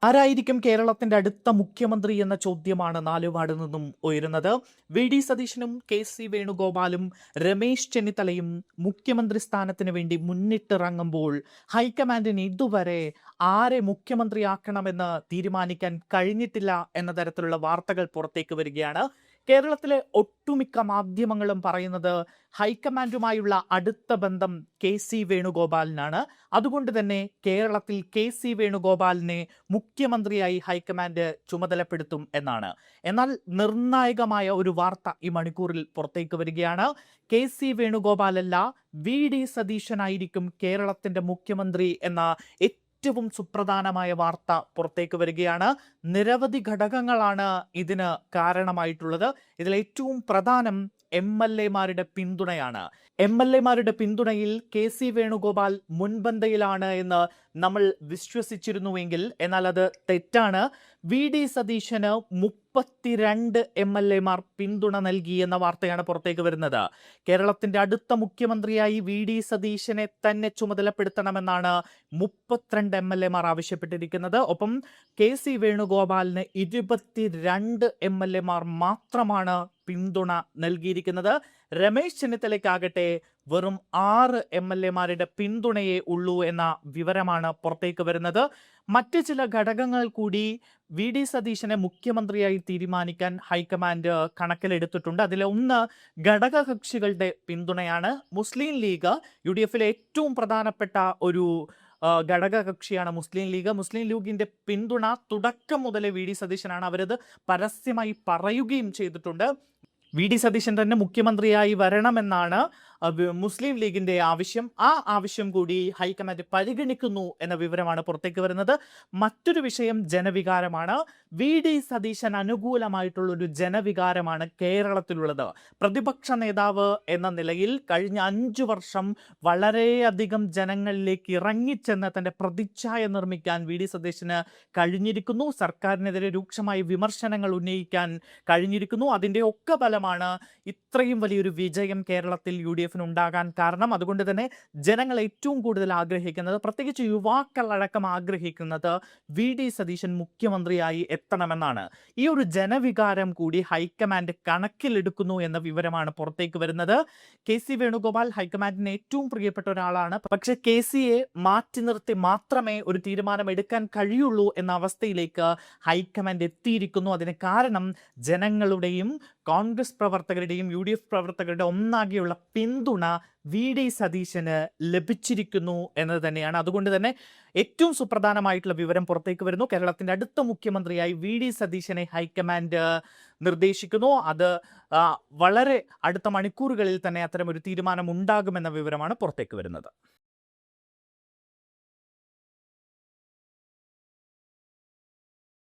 ആരായിരിക്കും കേരളത്തിന്റെ അടുത്ത മുഖ്യമന്ത്രി എന്ന ചോദ്യമാണ് നാലുപാട് നിന്നും ഉയരുന്നത്. വി.ഡി. സതീശനും കെ.സി. വേണുഗോപാലും രമേശ് ചെന്നിത്തലയും മുഖ്യമന്ത്രി സ്ഥാനത്തിന് വേണ്ടി മുന്നിട്ടിറങ്ങുമ്പോൾ ഹൈക്കമാൻഡിന് ഇതുവരെ ആരെ മുഖ്യമന്ത്രിയാക്കണമെന്ന് തീരുമാനിക്കാൻ കഴിഞ്ഞിട്ടില്ല എന്ന തരത്തിലുള്ള വാർത്തകൾ പുറത്തേക്ക് വരികയാണ്. കേരളത്തിലെ ഒട്ടുമിക്ക മാധ്യമങ്ങളും പറയുന്നത് ഹൈക്കമാൻഡുമായുള്ള അടുത്ത ബന്ധം കെ.സി. വേണുഗോപാലിനാണ്. അതുകൊണ്ട് തന്നെ കേരളത്തിൽ കെ.സി. വേണുഗോപാലിനെ മുഖ്യമന്ത്രിയായി ഹൈക്കമാൻഡ് ചുമതലപ്പെടുത്തും എന്നാണ്. എന്നാൽ നിർണായകമായ ഒരു വാർത്ത ഈ മണിക്കൂറിൽ പുറത്തേക്ക് വരികയാണ്. കെ.സി. വേണുഗോപാലല്ല, വി.ഡി. സതീശനായിരിക്കും കേരളത്തിന്റെ മുഖ്യമന്ത്രി എന്ന ഏറ്റവും സുപ്രധാനമായ വാർത്ത പുറത്തേക്ക് വരികയാണ്. നിരവധി ഘടകങ്ങളാണ് ഇതിന് കാരണമായിട്ടുള്ളത്. ഇതിൽ ഏറ്റവും പ്രധാനം എം.എൽ.എമാരുടെ പിന്തുണയാണ്. എം.എൽ.എമാരുടെ പിന്തുണയിൽ കെ.സി. വേണുഗോപാൽ മുൻപന്തിയിലാണ് എന്ന് നമ്മൾ വിശ്വസിച്ചിരുന്നുവെങ്കിൽ എന്നാൽ അത് തെറ്റാണ്. വി.ഡി. സതീശന് 32 എം.എൽ.എമാർ പിന്തുണ നൽകി എന്ന വാർത്തയാണ് പുറത്തേക്ക് വരുന്നത്. കേരളത്തിന്റെ അടുത്ത മുഖ്യമന്ത്രിയായി വി.ഡി. സതീശനെ തന്നെ ചുമതലപ്പെടുത്തണമെന്നാണ് 32 എം.എൽ.എമാർ ആവശ്യപ്പെട്ടിരിക്കുന്നത്. ഒപ്പം കെ.സി. വേണുഗോപാലിന് 22 എം.എൽ.എമാർ മാത്രമാണ് പിന്തുണ നൽകിയിരിക്കുന്നത്. രമേശ് ചെന്നിത്തലയ്ക്കാകട്ടെ വെറും 6 എം.എൽ.എമാരുടെ പിന്തുണയേ ഉള്ളൂ എന്ന വിവരമാണ് പുറത്തേക്ക് വരുന്നത്. മറ്റ് ചില ഘടകങ്ങൾ കൂടി വി.ഡി. സതീശനെ മുഖ്യമന്ത്രിയായി തീരുമാനിക്കാൻ ഹൈക്കമാൻഡ് കണക്കിലെടുത്തിട്ടുണ്ട്. അതിലൊന്ന് ഘടകകക്ഷികളുടെ പിന്തുണയാണ്. മുസ്ലിം ലീഗ് UDFിലെ ഏറ്റവും പ്രധാനപ്പെട്ട ഒരു ഘടകകക്ഷിയാണ് മുസ്ലിം ലീഗ്. മുസ്ലിം ലീഗിന്റെ പിന്തുണ തുടക്കം മുതലേ വി.ഡി. സതീശനാണ്. അവരത് പരസ്യമായി പറയുകയും ചെയ്തിട്ടുണ്ട്. വി.ഡി. സതീശൻ തന്നെ മുഖ്യമന്ത്രിയായി വരണമെന്നാണ് മുസ്ലിം ലീഗിന്റെ ആവശ്യം. ആ ആവശ്യം കൂടി ഹൈക്കമാൻഡ് പരിഗണിക്കുന്നു എന്ന വിവരമാണ് പുറത്തേക്ക് വരുന്നത്. മറ്റൊരു വിഷയം ജനവികാരമാണ്. വി.ഡി. സതീശൻ അനുകൂലമായിട്ടുള്ളൊരു ജനവികാരമാണ് കേരളത്തിലുള്ളത്. പ്രതിപക്ഷ നേതാവ് എന്ന നിലയിൽ കഴിഞ്ഞ 5 വർഷം വളരെയധികം ജനങ്ങളിലേക്ക് ഇറങ്ങിച്ചെന്ന് തന്റെ പ്രതിച്ഛായ നിർമ്മിക്കാൻ വി.ഡി. സതീശന് കഴിഞ്ഞിരിക്കുന്നു. സർക്കാരിനെതിരെ രൂക്ഷമായ വിമർശനങ്ങൾ ഉന്നയിക്കാൻ കഴിഞ്ഞിരിക്കുന്നു. അതിൻ്റെ ഒക്കെ ഫലമാണ് ഇത്രയും വലിയൊരു വിജയം കേരളത്തിൽ UDFിന് ഉണ്ടാകാൻ കാരണം. അതുകൊണ്ട് തന്നെ ജനങ്ങൾ ഏറ്റവും കൂടുതൽ ആഗ്രഹിക്കുന്നത്, പ്രത്യേകിച്ച് യുവാക്കൾ അടക്കം ആഗ്രഹിക്കുന്നത് വി.ഡി. സതീശൻ മുഖ്യമന്ത്രിയായി എത്തണമെന്നാണ്. ഈ ഒരു ജനവികാരം കൂടി ഹൈക്കമാൻഡ് കണക്കിലെടുക്കുന്നു എന്ന വിവരമാണ് പുറത്തേക്ക് വരുന്നത്. കെ.സി. വേണുഗോപാൽ ഹൈക്കമാൻഡിന് ഏറ്റവും പ്രിയപ്പെട്ട ഒരാളാണ്. പക്ഷെ കെ.സിയെ മാറ്റി നിർത്തി മാത്രമേ ഒരു തീരുമാനം എടുക്കാൻ കഴിയുള്ളൂ എന്ന അവസ്ഥയിലേക്ക് ഹൈക്കമാൻഡ് എത്തിയിരിക്കുന്നു. അതിന് കാരണം ജനങ്ങളുടെയും കോൺഗ്രസ് പ്രവർത്തകരുടെയും UDF പ്രവർത്തകരുടെ ഒന്നാകെയുള്ള പിന്തുണ വി.ഡി. സതീശന് ലഭിച്ചിരിക്കുന്നു എന്നത് തന്നെയാണ്. അതുകൊണ്ട് തന്നെ ഏറ്റവും സുപ്രധാനമായിട്ടുള്ള വിവരം പുറത്തേക്ക് വരുന്നു. കേരളത്തിന്റെ അടുത്ത മുഖ്യമന്ത്രിയായി വി.ഡി. സതീശനെ ഹൈക്കമാൻഡ് നിർദ്ദേശിക്കുന്നു. അത് വളരെ അടുത്ത മണിക്കൂറുകളിൽ തന്നെ അത്തരമൊരു തീരുമാനം ഉണ്ടാകുമെന്ന വിവരമാണ് പുറത്തേക്ക് വരുന്നത്.